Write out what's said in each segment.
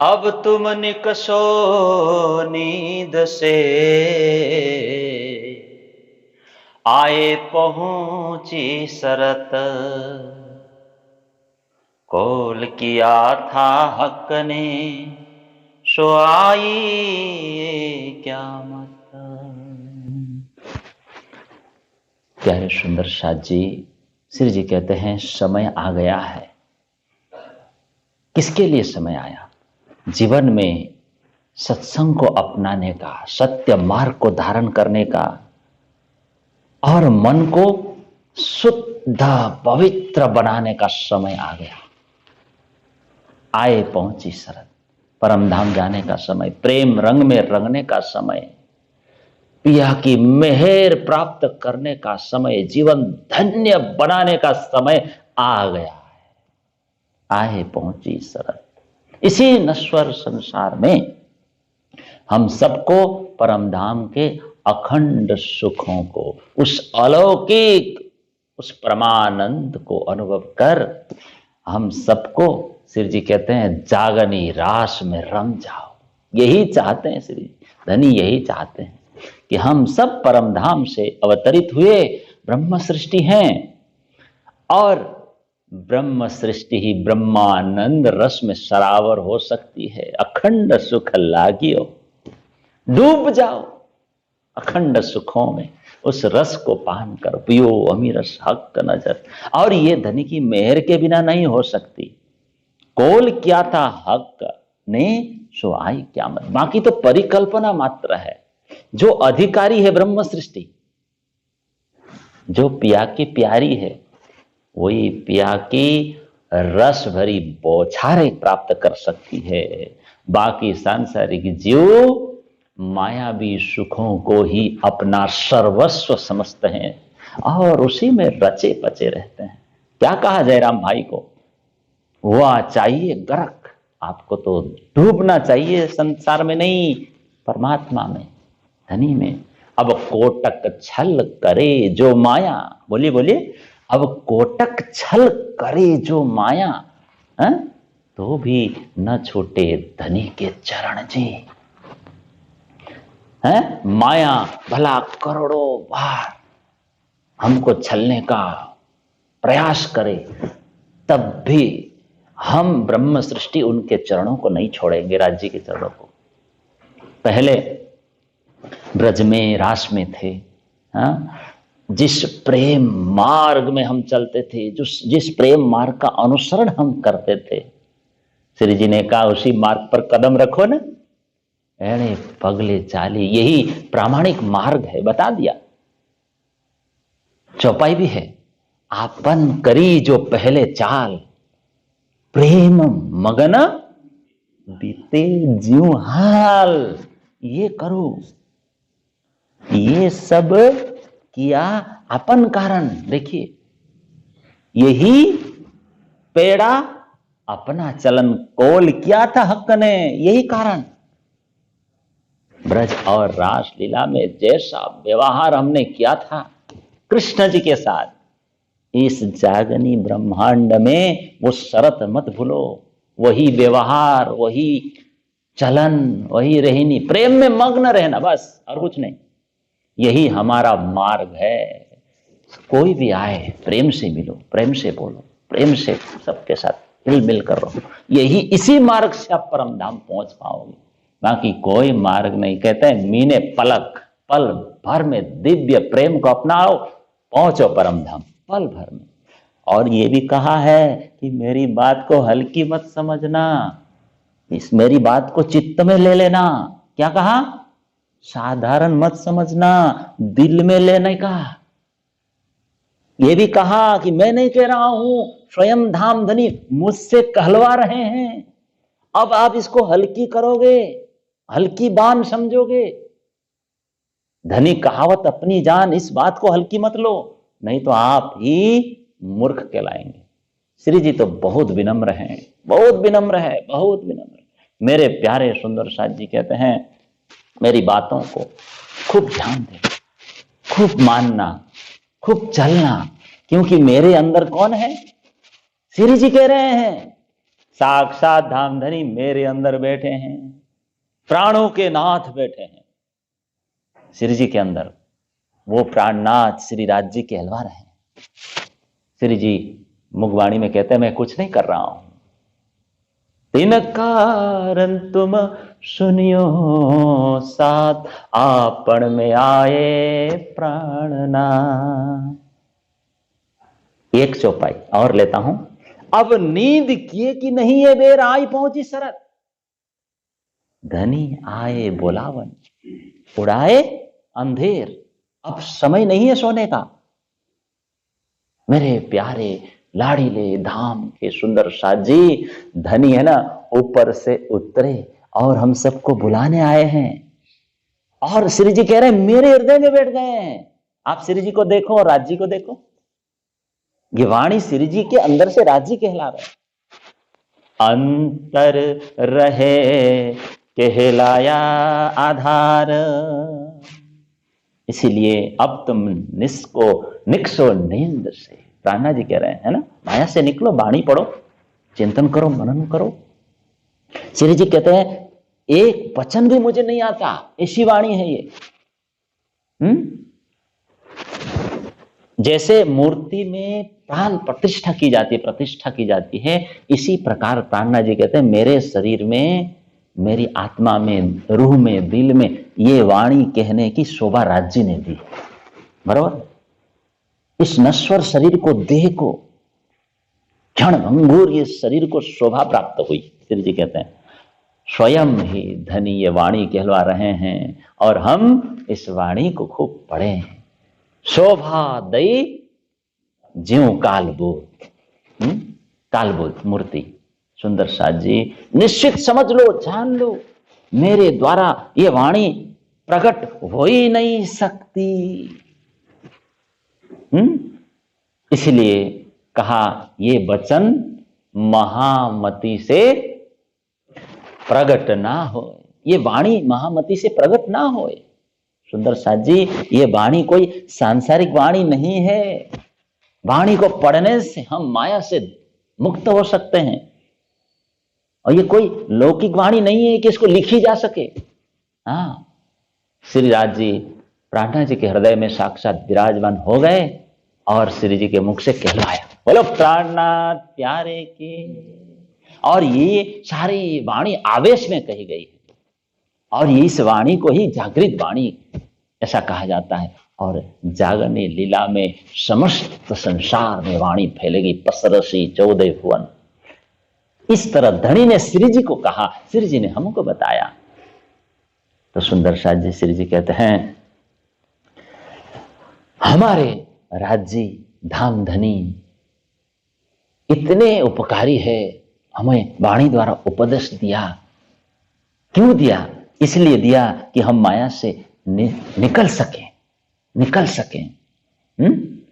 अब तुम निकसो नींद से, आए पहुंची सरत। कॉल किया था हक ने, सो आई क्या मत। क्या है सुंदर साथ जी। श्री जी कहते हैं समय आ गया है। किसके लिए समय आया? जीवन में सत्संग को अपनाने का, सत्य मार्ग को धारण करने का और मन को शुद्ध पवित्र बनाने का समय आ गया। आए पहुंची शरत, परम धाम जाने का समय, प्रेम रंग में रंगने का समय, पिया की मेहर प्राप्त करने का समय, जीवन धन्य बनाने का समय आ गया है। आए पहुंची शरत। इसी नश्वर संसार में हम सबको परम धाम के अखंड सुखों को, उस अलौकिक, उस परमानंद को अनुभव कर हम सबको श्री जी कहते हैं जागनी रास में रम जाओ। यही चाहते हैं श्री धनी, यही चाहते हैं कि हम सब परम धाम से अवतरित हुए ब्रह्म सृष्टि हैं और ब्रह्म सृष्टि ही ब्रह्मानंद रस में सरावर हो सकती है। अखंड सुख लागियो, डूब जाओ अखंड सुखों में, उस रस को पान कर पियो अमीरस हक नजर। और ये धनी की मेहर के बिना नहीं हो सकती। कॉल क्या था हक ने, सो आई क़यामत। बाकी तो परिकल्पना मात्र है। जो अधिकारी है ब्रह्म सृष्टि, जो पिया की प्यारी है, वही पिया की रस भरी बौछारें प्राप्त कर सकती है। बाकी सांसारिक जीव मायावी सुखों को ही अपना सर्वस्व समझते हैं और उसी में रचे पचे रहते हैं। क्या कहा जयराम भाई को? हुआ चाहिए गर्क, आपको तो डूबना चाहिए संसार में नहीं, परमात्मा में, धनी में। अब कोटक छल करे जो माया, बोलिए बोलिए, अब कोटक छल करे जो माया, तो भी न छूटे धनी के चरण जी। माया भला करोड़ों बार हमको छलने का प्रयास करे, तब भी हम ब्रह्म सृष्टि उनके चरणों को नहीं छोड़ेंगे, राज्य के चरणों को। पहले ब्रज में रास में थे, जिस प्रेम मार्ग में हम चलते थे, जिस प्रेम मार्ग का अनुसरण हम करते थे, श्री जी ने कहा उसी मार्ग पर कदम रखो ना, एणे पगले चाली। यही प्रामाणिक मार्ग है, बता दिया। चौपाई भी है, आपन करी जो पहले चाल, प्रेम मगन बीते जीव हाल। ये करो, ये सब किया अपन कारण। देखिए, यही पेड़ा अपना चलन, कॉल किया था हक ने, यही कारण। ब्रज और रास लीला में जैसा व्यवहार हमने किया था कृष्ण जी के साथ, इस जागनी ब्रह्मांड में वो शरत मत भूलो। वही व्यवहार, वही चलन, वही रहनी, प्रेम में मग्न रहना, बस और कुछ नहीं। यही हमारा मार्ग है। कोई भी आए, प्रेम से मिलो, प्रेम से बोलो, प्रेम से सबके साथ हिल मिल कर रहो। यही, इसी मार्ग से आप परम धाम पहुंच पाओगे। बाकी कोई मार्ग नहीं। कहते हैं मीने पलक, पल भर में दिव्य प्रेम को अपनाओ, पहुंचो परम धाम पल भर में। और ये भी कहा है कि मेरी बात को हल्की मत समझना, इस मेरी बात को चित्त में ले लेना। क्या कहा? साधारण मत समझना, दिल में लेने का। ये भी कहा कि मैं नहीं कह रहा हूं, स्वयं धाम धनी मुझसे कहलवा रहे हैं। अब आप इसको हल्की करोगे, हल्की बान समझोगे। धनी कहावत अपनी जान, इस बात को हल्की मत लो, नहीं तो आप ही मूर्ख कहलाएंगे। श्री जी तो बहुत विनम्र हैं, बहुत विनम्र है, बहुत विनम्र। मेरे प्यारे सुंदर साथ जी कहते हैं मेरी बातों को खूब ध्यान देना, खूब मानना, खूब चलना, क्योंकि मेरे अंदर कौन है? श्री जी कह रहे हैं साक्षात धामधनी मेरे अंदर बैठे हैं, प्राणों के नाथ बैठे हैं श्री जी के अंदर। वो प्राणनाथ श्री राज जी कहलवा रहे हैं। श्री जी मुखवाणी में कहते हैं मैं कुछ नहीं कर रहा हूं, तीन कारण तुम सुनियो साथ, आपन में आए प्राणनाथ। एक चौपाई और लेता हूं। अब नींद किए कि नहीं है बेर आई पहुंची शरत, धनी आए बोलावन उड़ाए अंधेर। अब समय नहीं है सोने का। मेरे प्यारे लाड़ीले धाम के सुंदर साथ जी, धनी है ना ऊपर से उतरे और हम सबको बुलाने आए हैं। और श्री जी कह रहे हैं मेरे हृदय में बैठ गए हैं। आप श्री जी को देखो और राज जी को देखो। ये वाणी श्री जी के अंदर से राज जी कहला रहे हैं। अंतर रहे कहलाया आधार, इसीलिए अब तुम निकसो नींद से। प्राणनाथ जी कह रहे हैं, है ना, माया से निकलो, वाणी पढ़ो, चिंतन करो, मनन करो। श्री जी कहते हैं एक वचन भी मुझे नहीं आता, ऐसी वाणी है ये। जैसे मूर्ति में प्राण प्रतिष्ठा की जाती है, इसी प्रकार प्राणनाथ जी कहते हैं मेरे शरीर में, मेरी आत्मा में, रूह में, दिल में ये वाणी कहने की शोभा राज्य ने दी। बराबर। इस नश्वर शरीर को, देह को, क्षण भंगुर ये शरीर को शोभा प्राप्त हुई। श्री जी कहते हैं स्वयं ही धनी ये वाणी कहलवा रहे हैं और हम इस वाणी को खूब पढ़े। शोभा दई ज्यों कालबोध, कालबोध मूर्ति। सुंदर साथ जी निश्चित समझ लो, जान लो, मेरे द्वारा ये वाणी प्रकट हो ही नहीं सकती। इसलिए कहा ये वचन महामति से प्रकट ना हो, ये वाणी महामति से प्रकट ना हो। सुंदर साथ जी ये वाणी कोई सांसारिक वाणी नहीं है। वाणी को पढ़ने से हम माया से मुक्त हो सकते हैं। और ये कोई लौकिक वाणी नहीं है कि इसको लिखी जा सके। हाँ, श्री राज जी प्राणनाथ जी के हृदय में साक्षात विराजमान हो गए और श्री जी के मुख से कहलाया, बोलो प्राणनाथ प्यारे के। और ये सारी वाणी आवेश में कही गई है और इस वाणी को ही जागृत वाणी ऐसा कहा जाता है। और जागने लीला में समस्त संसार में वाणी फैलेगी, पसरसी 14 भुवन। इस तरह धनी ने श्री जी को कहा, श्री जी ने हमको बताया। तो सुंदर साथ जी श्री जी कहते हैं हमारे राज्य धाम धनी इतने उपकारी है, हमें वाणी द्वारा उपदेश दिया। क्यों दिया? इसलिए दिया कि हम माया से निकल सकें।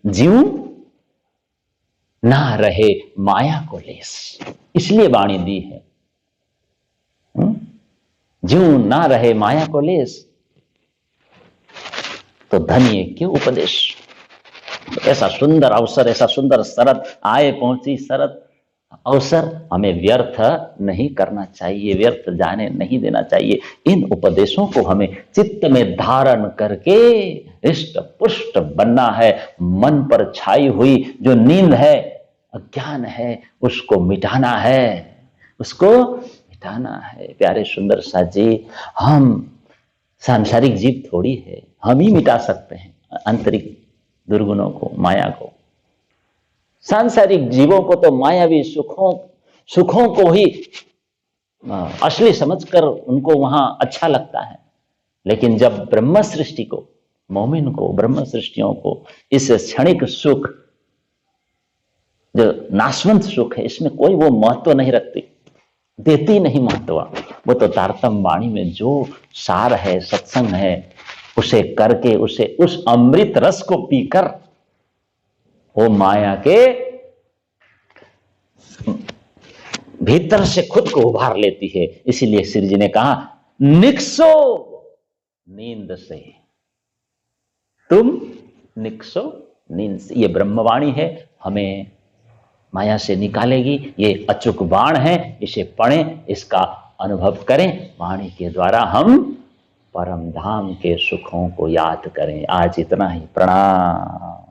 जीव ना रहे माया को लेस, इसलिए वाणी दी है। जीव ना रहे माया को लेस, तो धन्य क्यों उपदेश। ऐसा सुंदर अवसर, ऐसा सुंदर शरद आए पहुंची शरद अवसर हमें व्यर्थ नहीं करना चाहिए, व्यर्थ जाने नहीं देना चाहिए। इन उपदेशों को हमें चित्त में धारण करके हृष्ट पुष्ट बनना है। मन पर छाई हुई जो नींद है, अज्ञान है, उसको मिटाना है, प्यारे सुंदर साथ जी, हम सांसारिक जीव थोड़ी है, हम ही मिटा सकते हैं आंतरिक दुर्गुणों को, माया को। सांसारिक जीवों को तो मायावी सुखों को ही असली समझकर उनको वहां अच्छा लगता है। लेकिन जब ब्रह्म सृष्टि को, मोमिन को, ब्रह्म सृष्टियों को इस क्षणिक सुख, जो नाशवंत सुख है, इसमें कोई वो महत्व नहीं रखती, देती नहीं महत्व। वो तो तारतम वाणी में जो सार है, सत्संग है, उसे करके, उसे उस अमृत रस को पीकर वो माया के भीतर से खुद को उभार लेती है। इसीलिए श्री जी ने कहा निकसो नींद से, तुम निकसो नींद से। ये ब्रह्मवाणी है, हमें माया से निकालेगी। ये अचूक बाण है, इसे पढ़ें, इसका अनुभव करें, वाणी के द्वारा हम परम धाम के सुखों को याद करें। आज इतना ही। प्रणाम।